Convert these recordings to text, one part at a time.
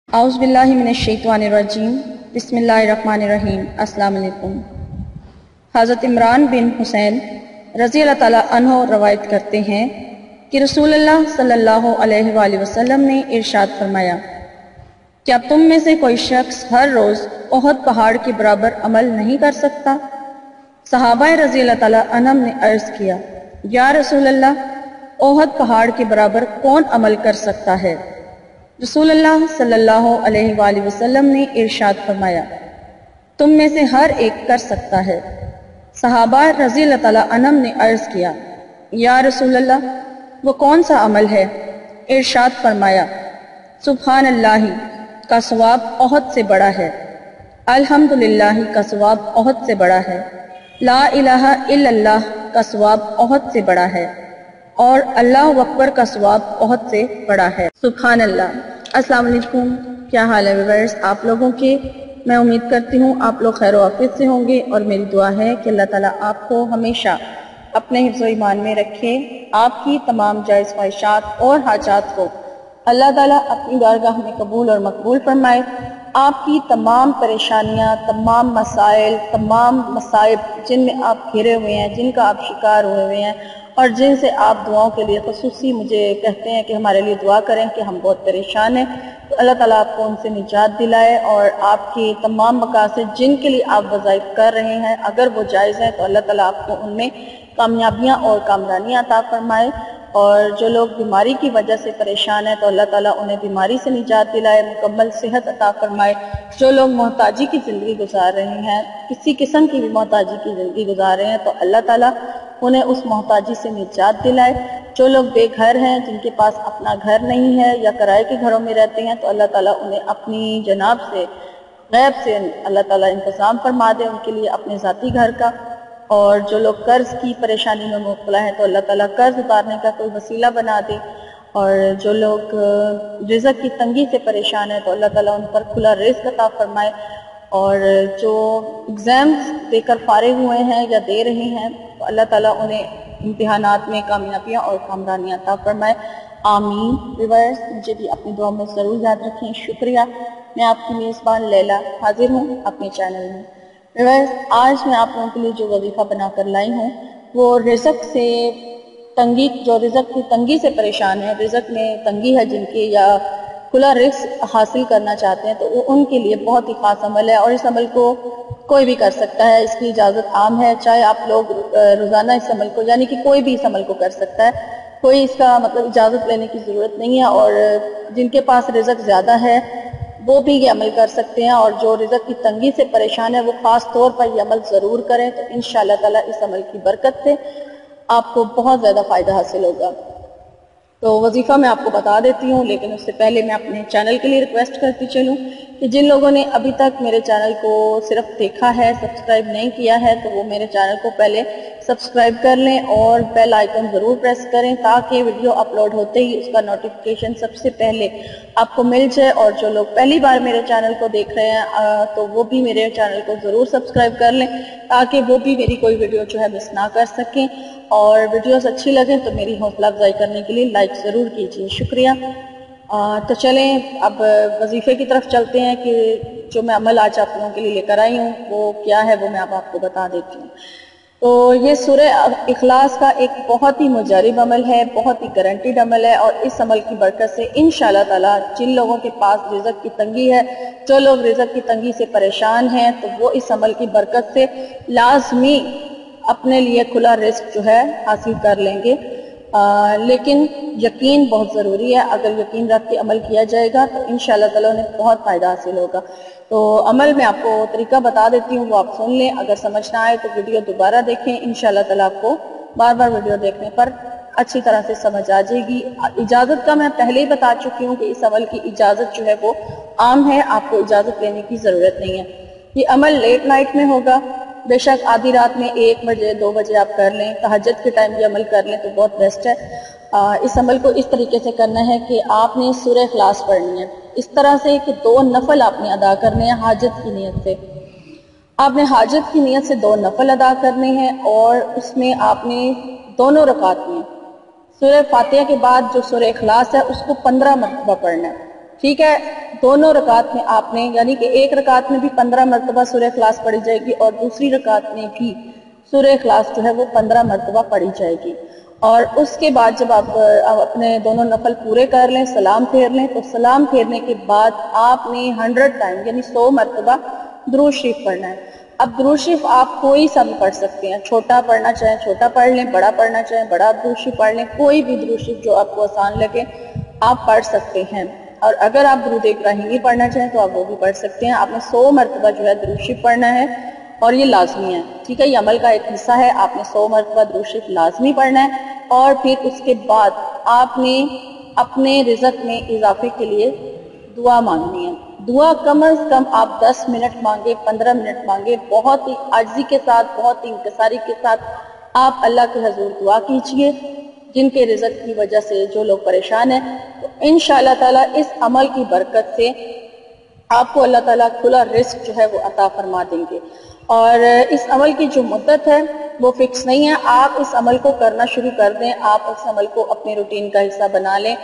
اعوذ باللہ من الشیطان الرجیم بسم اللہ الرحمن الرحیم۔ السلام علیکم۔ حضرت عمران بن حسین رضی اللہ تعالیٰ عنہ روایت کرتے ہیں کہ رسول اللہ صلی اللہ علیہ وآلہ وسلم نے ارشاد فرمایا، کیا تم میں سے کوئی شخص ہر روز احد پہاڑ کے برابر عمل نہیں کر سکتا؟ صحابہ رضی اللہ تعالیٰ عنہم نے عرض کیا، یا رسول اللہ، احد پہاڑ کے برابر کون عمل کر سکتا ہے؟ رسول اللہ صلی اللہ علیہ وآلہ وسلم نے ارشاد فرمایا، تم میں سے ہر ایک کر سکتا ہے۔ صحابہ رضی اللہ تعالیٰ عنہم نے عرض کیا، یا رسول اللہ، وہ کون سا عمل ہے؟ ارشاد فرمایا، سبحان اللہ کا ثواب احد سے بڑا ہے، الحمدللہ کا ثواب احد سے بڑا ہے، لا الہ الا اللہ کا ثواب احد سے بڑا ہے، اور اللہ اکبر کا ثواب احد سے بڑا ہے۔ سبحان اللہ۔ السلام علیکم، کیا حال ہے ویورز آپ لوگوں کے؟ میں امید کرتی ہوں آپ لوگ خیر و عافیت سے ہوں گے، اور میری دعا ہے کہ اللہ تعالیٰ آپ کو ہمیشہ اپنے حفظ و ایمان میں رکھے، آپ کی تمام جائز خواہشات اور حاجات کو اللہ تعالیٰ اپنی بارگاہ میں قبول اور مقبول فرمائے، آپ کی تمام پریشانیاں، تمام مسائل، تمام مصائب جن میں آپ گھرے ہوئے ہیں، جن کا آپ شکار ہوئے ہوئے ہیں، اور جن سے آپ دعاؤں کے لیے خصوصی مجھے کہتے ہیں کہ ہمارے لیے دعا کریں کہ ہم بہت پریشان ہیں، تو اللہ تعالیٰ آپ کو ان سے نجات دلائے، اور آپ کے تمام مقاصد جن کے لیے آپ وظائف کر رہے ہیں اگر وہ جائز ہیں تو اللہ تعالیٰ آپ کو ان میں کامیابیاں اور کامرانیاں عطا فرمائے، اور جو لوگ بیماری کی وجہ سے پریشان ہیں تو اللہ تعالیٰ انہیں بیماری سے نجات دلائے، مکمل صحت عطا فرمائے۔ جو لوگ محتاجی کی زندگی گزار رہے ہیں، کسی قسم کی بھی محتاجی کی زندگی گزار رہے ہیں، تو اللہ تعالیٰ انہیں اس محتاجی سے نجات دلائے۔ جو لوگ بے گھر ہیں، جن کے پاس اپنا گھر نہیں ہے یا کرائے کے گھروں میں رہتے ہیں، تو اللہ تعالیٰ انہیں اپنی جناب سے، غیب سے اللہ تعالیٰ انتظام فرما دے ان کے لیے اپنے ذاتی گھر کا۔ اور جو لوگ قرض کی پریشانی میں مبتلا ہیں تو اللہ تعالیٰ قرض اتارنے کا کوئی وسیلہ بنا دے، اور جو لوگ رزق کی تنگی سے پریشان ہیں تو اللہ تعالیٰ ان پر کھلا رزق عطا فرمائے، اور جو ایگزامز دے کر فارغ ہوئے ہیں یا دے رہے ہیں تو اللہ تعالیٰ انہیں امتحانات میں کامیابیاں اور کامرانیاں عطا فرمائے، آمین۔ ویورز مجھے بھی اپنی دعا میں ضرور یاد رکھیں۔ شکریہ۔ میں آپ کی میزبان لیلا حاضر ہوں اپنے چینل میں۔ ویورز آج میں آپ لوگوں کے لیے جو وظیفہ بنا کر لائی ہوں وہ رزق سے تنگی، جو رزق کی تنگی سے پریشان ہے، رزق میں تنگی ہے جن کی، یا کھلا رزق حاصل کرنا چاہتے ہیں، تو وہ ان کے لیے بہت ہی خاص عمل ہے، اور اس عمل کو کوئی بھی کر سکتا ہے، اس کی اجازت عام ہے، چاہے آپ لوگ روزانہ اس عمل کو، یعنی کہ کوئی بھی اس عمل کو کر سکتا ہے، کوئی اس کا مطلب اجازت لینے کی ضرورت نہیں ہے، اور جن کے پاس رزق زیادہ ہے وہ بھی یہ عمل کر سکتے ہیں، اور جو رزق کی تنگی سے پریشان ہے وہ خاص طور پر یہ عمل ضرور کریں، تو انشاءاللہ تعالیٰ اس عمل کی برکت سے آپ کو بہت زیادہ فائدہ حاصل ہوگا۔ تو وظیفہ میں آپ کو بتا دیتی ہوں، لیکن اس سے پہلے میں اپنے چینل کے لیے ریکویسٹ کرتی چلوں کہ جن لوگوں نے ابھی تک میرے چینل کو صرف دیکھا ہے، سبسکرائب نہیں کیا ہے، تو وہ میرے چینل کو پہلے سبسکرائب کر لیں اور بیل آئیکن ضرور پریس کریں تاکہ ویڈیو اپلوڈ ہوتے ہی اس کا نوٹیفیکیشن سب سے پہلے آپ کو مل جائے، اور جو لوگ پہلی بار میرے چینل کو دیکھ رہے ہیں تو وہ بھی میرے چینل کو ضرور سبسکرائب کر لیں تاکہ وہ بھی میری کوئی ویڈیو جو ہے مس نہ کر سکیں، اور ویڈیوز اچھی لگیں تو میری حوصلہ افزائی کرنے کے لیے لائک ضرور کیجیے۔ شکریہ۔ تو چلیں اب وظیفے کی طرف چلتے ہیں کہ جو میں عمل آج آپ لوگوں کے لیے لے کر آئی ہوں وہ کیا ہے، وہ میں اب آپ کو بتا دیتی ہوں۔ تو یہ سورہ اخلاص کا ایک بہت ہی مجرب عمل ہے، بہت ہی گارنٹیڈ عمل ہے، اور اس عمل کی برکت سے انشاءاللہ تعالیٰ جن لوگوں کے پاس رزق کی تنگی ہے، جو لوگ رزق کی تنگی سے پریشان ہیں، تو وہ اس عمل کی برکت سے لازمی اپنے لیے کھلا رزق جو ہے حاصل کر لیں گے، لیکن یقین بہت ضروری ہے۔ اگر یقین رکھ کے عمل کیا جائے گا تو انشاءاللہ تعالیٰ انہیں بہت فائدہ حاصل ہوگا۔ تو عمل میں آپ کو طریقہ بتا دیتی ہوں، وہ آپ سن لیں، اگر سمجھ نہ آئے تو ویڈیو دوبارہ دیکھیں، انشاءاللہ تعالیٰ آپ کو بار بار ویڈیو دیکھنے پر اچھی طرح سے سمجھ آ جائے گی۔ اجازت کا میں پہلے ہی بتا چکی ہوں کہ اس عمل کی اجازت جو ہے وہ عام ہے، آپ کو اجازت لینے کی ضرورت نہیں ہے۔ یہ عمل لیٹ نائٹ میں ہوگا، بے شک آدھی رات میں 1 بجے 2 بجے آپ کر لیں، تہجد کے ٹائم یہ عمل کر لیں تو بہت بیسٹ ہے۔ اس عمل کو اس طریقے سے کرنا ہے کہ آپ نے سورہ اخلاص پڑھنی ہے، اس طرح سے کہ 2 نفل آپ نے ادا کرنے ہیں حاجت کی نیت سے۔ آپ نے حاجت کی نیت سے 2 نفل ادا کرنے ہیں، اور اس میں آپ نے دونوں رکعت میں سورہ فاتحہ کے بعد جو سورہ اخلاص ہے اس کو 15 مرتبہ پڑھنا ہے۔ ٹھیک ہے، دونوں رکعت میں آپ نے یعنی کہ ایک رکعت میں بھی 15 مرتبہ سورہ اخلاص پڑھی جائے گی اور دوسری رکعت میں بھی سورہ اخلاص جو ہے وہ 15 مرتبہ پڑھی جائے گی. اور اس کے بعد جب آپ اپنے دونوں نفل پورے کر لیں، سلام پھیر لیں، تو سلام پھیرنے کے بعد آپ نے 100 ٹائم یعنی 100 مرتبہ درود شریف پڑھنا ہے. اب درود شریف آپ کوئی سا بھی پڑھ سکتے ہیں، چھوٹا پڑھنا چاہیں چھوٹا پڑھ لیں، بڑا پڑھنا چاہیں بڑا درود شریف پڑھ لیں، کوئی بھی درود شریف جو آپ کو آسان لگے آپ پڑھ سکتے ہیں. اور اگر آپ درود ابراہیمی پڑھنا چاہیں تو آپ وہ بھی پڑھ سکتے ہیں. آپ نے 100 مرتبہ جو ہے درود شریف پڑھنا ہے اور یہ لازمی ہے. ٹھیک ہے، یہ عمل کا ایک حصہ ہے. آپ نے 100 مرتبہ درود شریف لازمی پڑھنا ہے. اور پھر اس کے بعد آپ نے اپنے رزق میں اضافے کے لیے دعا مانگنی ہے. دعا کم از کم آپ 10 منٹ مانگے، 15 منٹ مانگے، بہت ہی عاجزی کے ساتھ، بہت ہی انکساری کے ساتھ آپ اللہ کے حضور دعا کیجئے. جن کے رزق کی وجہ سے جو لوگ پریشان ہیں، تو انشاءاللہ تعالیٰ اس عمل کی برکت سے آپ کو اللہ تعالیٰ کھلا رزق جو ہے وہ عطا فرما دیں گے. اور اس عمل کی جو مدت ہے وہ فکس نہیں ہے، آپ اس عمل کو کرنا شروع کر دیں، آپ اس عمل کو اپنے روٹین کا حصہ بنا لیں،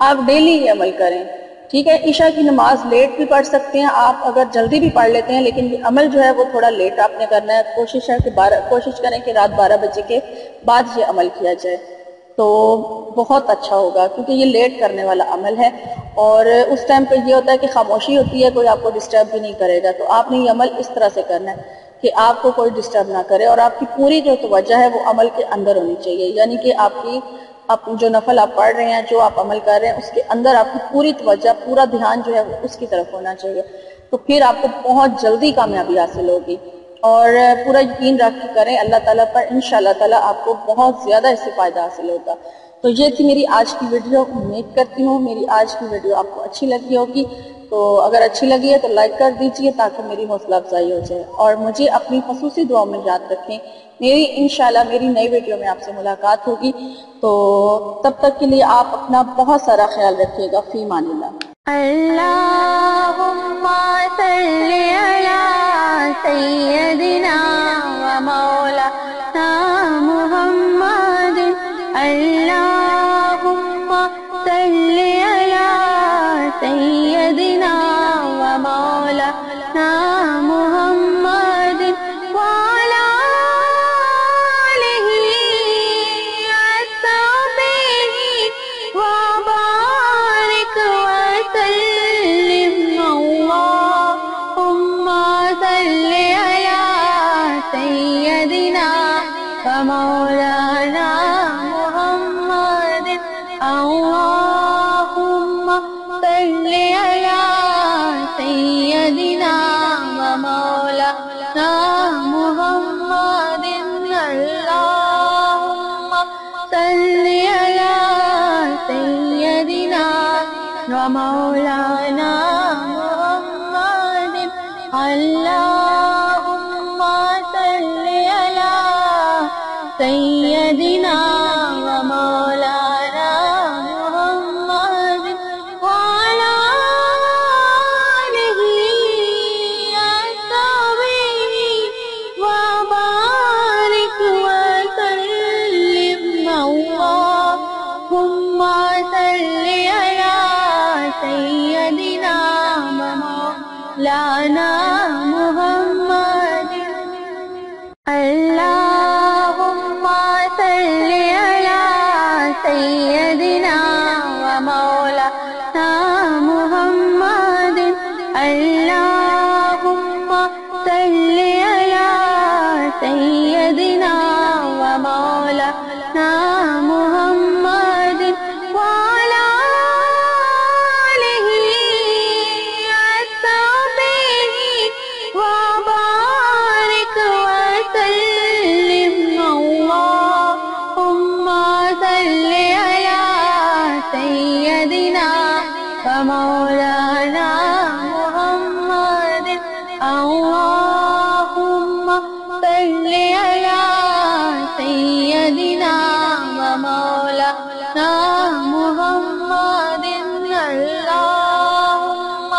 آپ ڈیلی یہ عمل کریں. ٹھیک ہے، عشاء کی نماز لیٹ بھی پڑھ سکتے ہیں آپ، اگر جلدی بھی پڑھ لیتے ہیں، لیکن یہ عمل جو ہے وہ تھوڑا لیٹ آپ نے کرنا ہے. کوشش ہے کہ کوشش کریں کہ رات 12 بجے کے بعد یہ عمل کیا جائے تو بہت اچھا ہوگا، کیونکہ یہ لیٹ کرنے والا عمل ہے. اور اس ٹائم پہ یہ ہوتا ہے کہ خاموشی ہوتی ہے، کوئی آپ کو ڈسٹرب بھی نہیں کرے گا. تو آپ نے یہ عمل اس طرح سے کرنا ہے کہ آپ کو کوئی ڈسٹرب نہ کرے اور آپ کی پوری جو توجہ ہے وہ عمل کے اندر ہونی چاہیے. یعنی کہ آپ کی جو نفل آپ پڑھ رہے ہیں، جو آپ عمل کر رہے ہیں، اس کے اندر آپ کی پوری توجہ، پورا دھیان جو ہے وہ اس کی طرف ہونا چاہیے. تو پھر آپ کو بہت جلدی کامیابی حاصل ہوگی. اور پورا یقین رکھ کے کریں اللہ تعالیٰ پر، انشاءاللہ تعالیٰ آپ کو بہت زیادہ اس سے فائدہ حاصل ہوگا. تو یہ تھی میری آج کی ویڈیو. امید کرتی ہوں میری آج کی ویڈیو آپ کو اچھی لگی ہوگی. تو اگر اچھی لگی ہے تو لائک کر دیجئے تاکہ میری حوصلہ افزائی ہو جائے. اور مجھے اپنی خصوصی دعاؤں میں یاد رکھیں. میری انشاءاللہ میری نئی ویڈیو میں آپ سے ملاقات ہوگی. تو تب تک کے لیے آپ اپنا بہت سارا خیال رکھیے گا. فی امان اللہ. اللہم صلی علی سیدنا و مولانا محمد. اللہم صلی علی سیدنا و مولانا محمد وعلی آلہ وصحبہ وبارک وسلم. اللہم صلی علی سیدنا و مولانا محمد. اللہم صلی علی سیدنا و مولانا محمد. اللہم صلی علی سیدنا و مولانا محمد. اللہم صلی علی سیدنا و مولانا محمد وعلی آلہ وصحبہ وبارک وسلم. اللہم صلی علی سیدنا و مولانا محمد. اللہم صلی علی سیدنا و مولانا محمد. اللہم صلی علی سیدنا و مولانا محمد وعلی آلہ وصحبہ وبارک وسلم. اللہم صلی علی سیدنا و مولانا محمد. اللہم صلی علی سیدنا و مولانا محمد. اللہم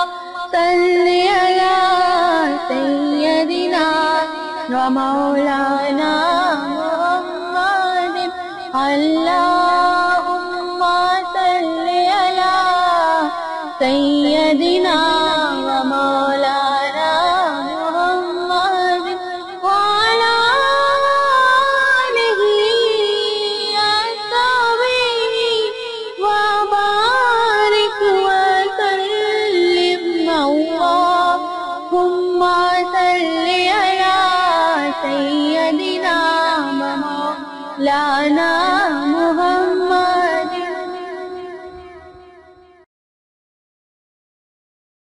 صلی علی سیدنا و مولانا محمد. اللہم صلی علی سیدنا مولانا